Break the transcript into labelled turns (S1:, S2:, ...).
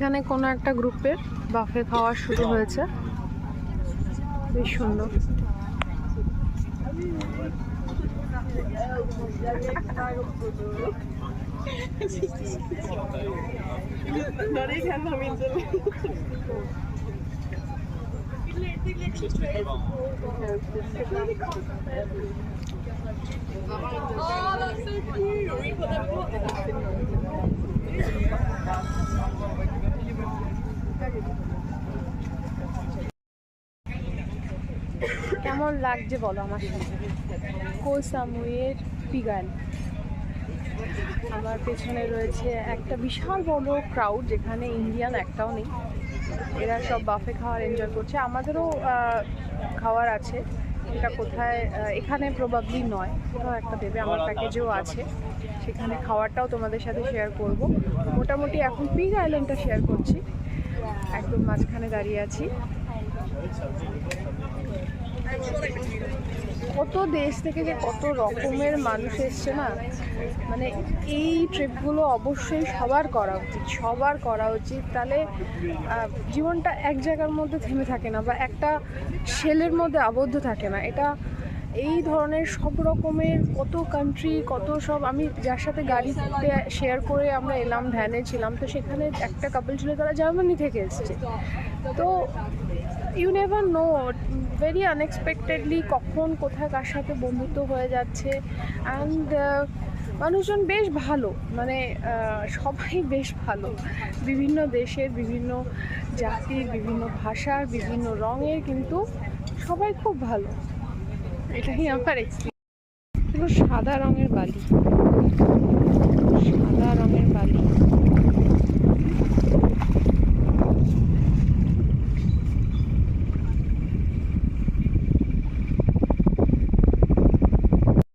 S1: এখানে কোনো একটা গ্রুপের বাফে খাওয়া শুরু হয়েছে, বেশ সুন্দর। কেমন লাগছে বলো আমার সাথে? কোহ সামুয়ের পিগান। আমার পেছনে রয়েছে একটা বিশাল বড় ক্রাউড, যেখানে ইন্ডিয়ান একটাও নেই। এরা সব বাফে খাওয়ার এনজয় করছে। আমাদেরও খাওয়ার আছে, এটা কোথায় এখানে প্রবাবলি নয়, কোথাও একটা দেবে। আমার প্যাকেজেও আছে, সেখানে খাওয়ারটাও তোমাদের সাথে শেয়ার করব। মোটামুটি এখন পিগ আইল্যান্ডটা শেয়ার করছি, একদম মাঝখানে দাঁড়িয়ে আছি। কত দেশ থেকে যে কত রকমের মানুষ এসছে না, মানে এই ট্রিপগুলো অবশ্যই সবার করা উচিত। তাহলে জীবনটা এক জায়গার মধ্যে থেমে থাকে না, বা একটা শেলের মধ্যে আবদ্ধ থাকে না। এটা এই ধরনের সব রকমের কত কান্ট্রি, কত সব। আমি যার সাথে গাড়িতে শেয়ার করে আমরা এলাম, ভ্যানে ছিলাম, তো সেখানে একটা কাপল ছিল, তারা জার্মানি থেকে এসছে। তো you never know, very unexpectedly কখন কোথায় কার সাথে বন্ধুত্ব হয়ে যাচ্ছে। অ্যান্ড মানুষজন বেশ ভালো, মানে সবাই বেশ ভালো, বিভিন্ন দেশের, বিভিন্ন জাতির, বিভিন্ন ভাষার, বিভিন্ন রঙের, কিন্তু সবাই খুব ভালো। এটাই আমার এক্সপিরিয়েন্স। সাদা রঙের বালি, সাদা রঙের বালি।